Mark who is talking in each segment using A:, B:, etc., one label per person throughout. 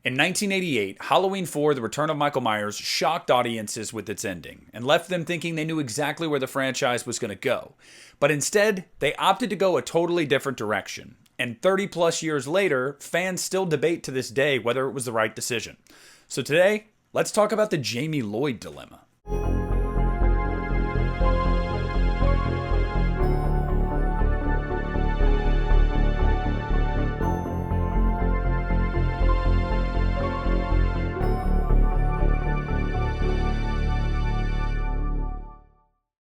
A: In 1988, Halloween 4: The Return of Michael Myers shocked audiences with its ending and left them thinking they knew exactly where the franchise was going to go. But instead, they opted to go a totally different direction. And 30 plus years later, fans still debate to this day whether it was the right decision. So today, let's talk about the Jamie Lloyd dilemma.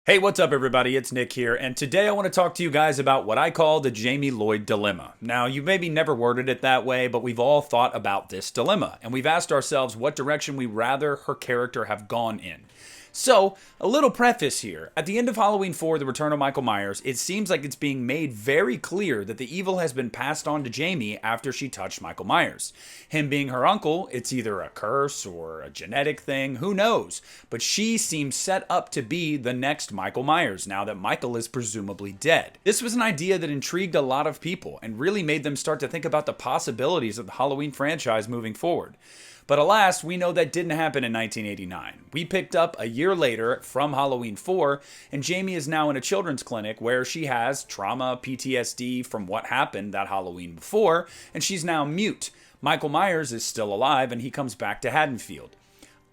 A: Hey, what's up everybody? It's Nick here, and today I want to talk to you guys about what I call the Jamie Lloyd dilemma. Now, you maybe never worded it that way, but we've all thought about this dilemma, and we've asked ourselves what direction we'd rather her character have gone in. So, a little preface here. At the end of Halloween 4: The Return of Michael Myers, it seems like it's being made very clear that the evil has been passed on to Jamie after she touched Michael Myers. Him being her uncle, it's either a curse or a genetic thing, who knows? But she seems set up to be the next Michael Myers, now that Michael is presumably dead. This was an idea that intrigued a lot of people and really made them start to think about the possibilities of the Halloween franchise moving forward. But alas, we know that didn't happen in 1989. We picked up a year later from Halloween 4, and Jamie is now in a children's clinic where she has trauma, PTSD from what happened that Halloween before, and she's now mute. Michael Myers is still alive, and he comes back to Haddonfield.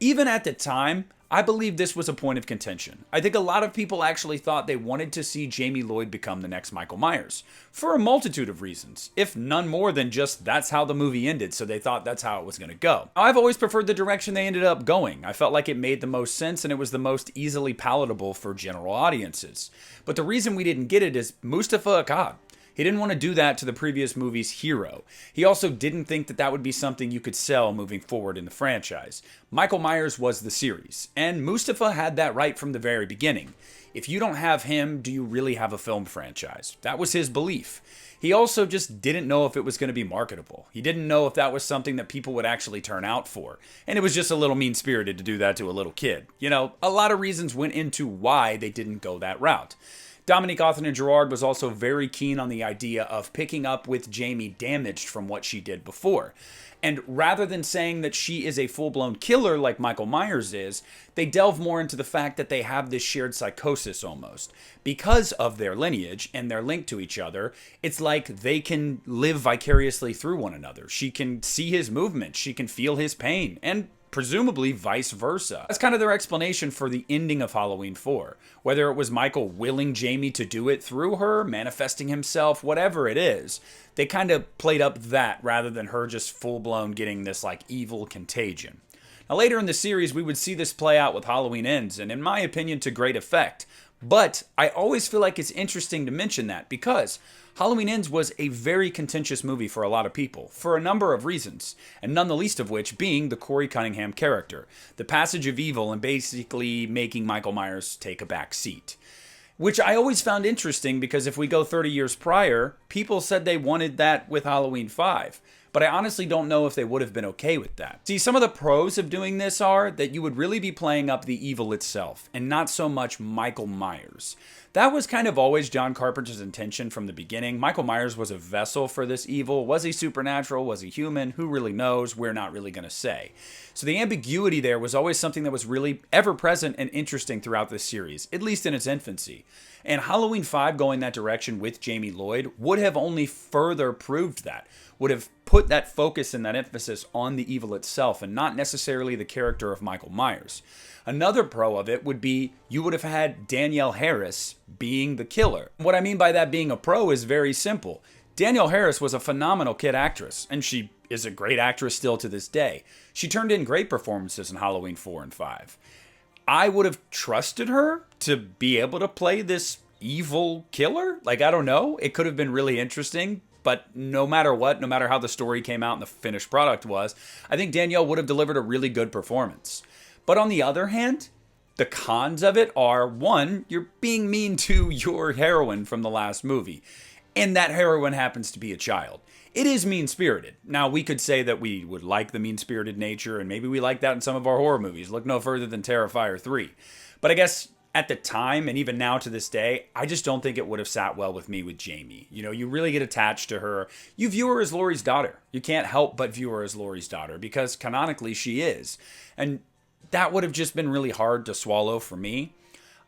A: Even at the time, I believe this was a point of contention. I think a lot of people actually thought they wanted to see Jamie Lloyd become the next Michael Myers, for a multitude of reasons, if none more than just that's how the movie ended, so they thought that's how it was going to go. I've always preferred the direction they ended up going. I felt like it made the most sense and it was the most easily palatable for general audiences. But the reason we didn't get it is Mustafa Akkad. He didn't want to do that to the previous movie's hero. He also didn't think that that would be something you could sell moving forward in the franchise. Michael Myers was the series, and Mustafa had that right from the very beginning. If you don't have him, do you really have a film franchise? That was his belief. He also just didn't know if it was going to be marketable. He didn't know if that was something that people would actually turn out for. And it was just a little mean-spirited to do that to a little kid. You know, a lot of reasons went into why they didn't go that route. Dominique Othenin-Girard was also very keen on the idea of picking up with Jamie damaged from what she did before. And rather than saying that she is a full-blown killer like Michael Myers is, they delve more into the fact that they have this shared psychosis almost. Because of their lineage and their link to each other, it's like they can live vicariously through one another. She can see his movement, she can feel his pain, and presumably vice versa. That's kind of their explanation for the ending of Halloween 4. Whether it was Michael willing Jamie to do it through her, manifesting himself, whatever it is, they kind of played up that rather than her just full-blown getting this like evil contagion. Now later in the series, we would see this play out with Halloween Ends, and in my opinion, to great effect. But I always feel like it's interesting to mention that because Halloween Ends was a very contentious movie for a lot of people, for a number of reasons, and none the least of which being the Corey Cunningham character, the passage of evil and basically making Michael Myers take a back seat. Which I always found interesting because if we go 30 years prior, people said they wanted that with Halloween 5. But I honestly don't know if they would have been okay with that. See, some of the pros of doing this are that you would really be playing up the evil itself, and not so much Michael Myers. That was kind of always John Carpenter's intention from the beginning. Michael Myers was a vessel for this evil. Was he supernatural? Was he human? Who really knows? We're not really going to say. So the ambiguity there was always something that was really ever present and interesting throughout this series, at least in its infancy. And Halloween 5 going that direction with Jamie Lloyd would have only further proved that, would have put that focus and that emphasis on the evil itself and not necessarily the character of Michael Myers. Another pro of it would be you would have had Danielle Harris being the killer. What I mean by that being a pro is very simple. Danielle Harris was a phenomenal kid actress, and she is a great actress still to this day. She turned in great performances in Halloween 4 and 5. I would have trusted her to be able to play this evil killer. Like, I don't know. It could have been really interesting. But no matter what, no matter how the story came out and the finished product was, I think Danielle would have delivered a really good performance. But on the other hand, the cons of it are, one, you're being mean to your heroine from the last movie. And that heroine happens to be a child. It is mean-spirited. Now, we could say that we would like the mean-spirited nature, and maybe we like that in some of our horror movies. Look no further than Terrifier 3. But I guess at the time, and even now to this day, I just don't think it would have sat well with me with Jamie. You know, you really get attached to her. You view her as Laurie's daughter. You can't help but view her as Laurie's daughter because canonically she is. And that would have just been really hard to swallow for me.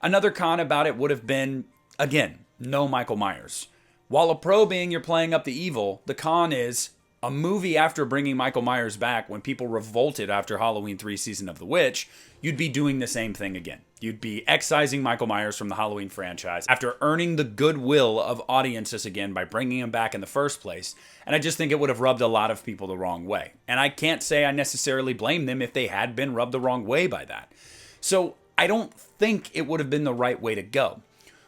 A: Another con about it would have been, again, no Michael Myers. While a pro being you're playing up the evil, the con is a movie after bringing Michael Myers back when people revolted after Halloween 3 Season of the Witch, you'd be doing the same thing again. You'd be excising Michael Myers from the Halloween franchise after earning the goodwill of audiences again by bringing him back in the first place. And I just think it would have rubbed a lot of people the wrong way. And I can't say I necessarily blame them if they had been rubbed the wrong way by that. So I don't think it would have been the right way to go.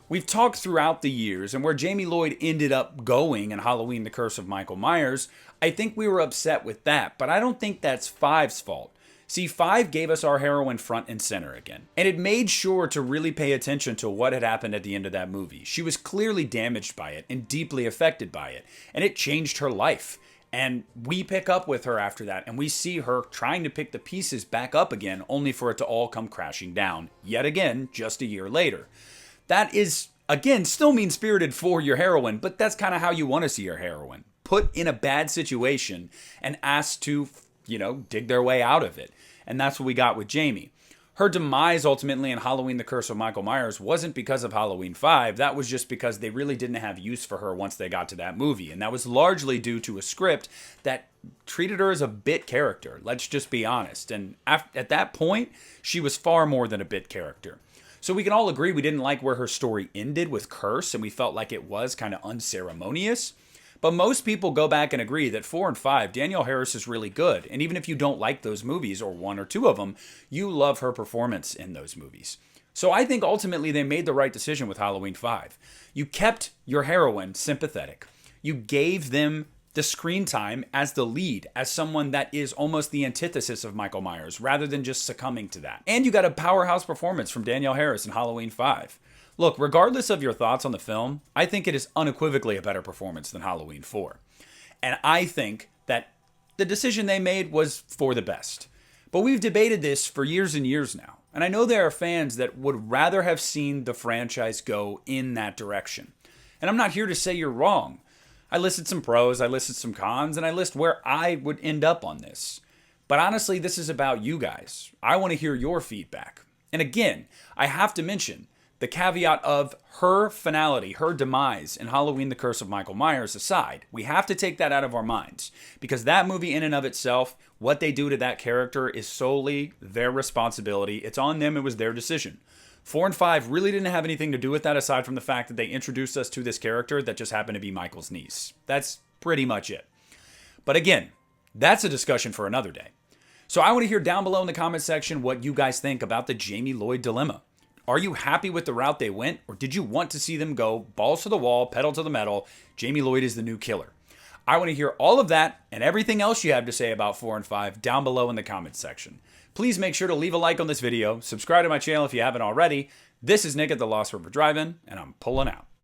A: We've talked throughout the years, and where Jamie Lloyd ended up going in Halloween: The Curse of Michael Myers, I think we were upset with that, but I don't think that's Five's fault. See, Five gave us our heroine front and center again, and it made sure to really pay attention to what had happened at the end of that movie. She was clearly damaged by it and deeply affected by it, and it changed her life. And we pick up with her after that, and we see her trying to pick the pieces back up again, only for it to all come crashing down, yet again, just a year later. That is, again, still mean-spirited for your heroine, but that's kind of how you want to see your heroine. Put in a bad situation and asked to, dig their way out of it. And that's what we got with Jamie. Her demise ultimately in Halloween: The Curse of Michael Myers wasn't because of Halloween 5. That was just because they really didn't have use for her once they got to that movie. And that was largely due to a script that treated her as a bit character. Let's just be honest. And at that point, she was far more than a bit character. So we can all agree we didn't like where her story ended with Curse, and we felt like it was kind of unceremonious. But most people go back and agree that 4 and 5, Danielle Harris is really good. And even if you don't like those movies, or one or two of them, you love her performance in those movies. So I think ultimately they made the right decision with Halloween 5. You kept your heroine sympathetic. You gave them the screen time as the lead, as someone that is almost the antithesis of Michael Myers, rather than just succumbing to that. And you got a powerhouse performance from Danielle Harris in Halloween 5. Look, regardless of your thoughts on the film, I think it is unequivocally a better performance than Halloween 4. And I think that the decision they made was for the best. But we've debated this for years and years now. And I know there are fans that would rather have seen the franchise go in that direction. And I'm not here to say you're wrong. I listed some pros, I listed some cons, and I list where I would end up on this. But honestly, this is about you guys. I want to hear your feedback. And again, I have to mention the caveat of her finality, her demise in Halloween: The Curse of Michael Myers aside. We have to take that out of our minds because that movie in and of itself, what they do to that character is solely their responsibility. It's on them. It was their decision. 4 and 5 really didn't have anything to do with that aside from the fact that they introduced us to this character that just happened to be Michael's niece. That's pretty much it. But again, that's a discussion for another day. So I want to hear down below in the comment section what you guys think about the Jamie Lloyd dilemma. Are you happy with the route they went, or did you want to see them go balls to the wall, pedal to the metal, Jamie Lloyd is the new killer? I want to hear all of that and everything else you have to say about 4 and 5 down below in the comments section. Please make sure to leave a like on this video, subscribe to my channel if you haven't already. This is Nick at the Lost River Drive-In, and I'm pulling out.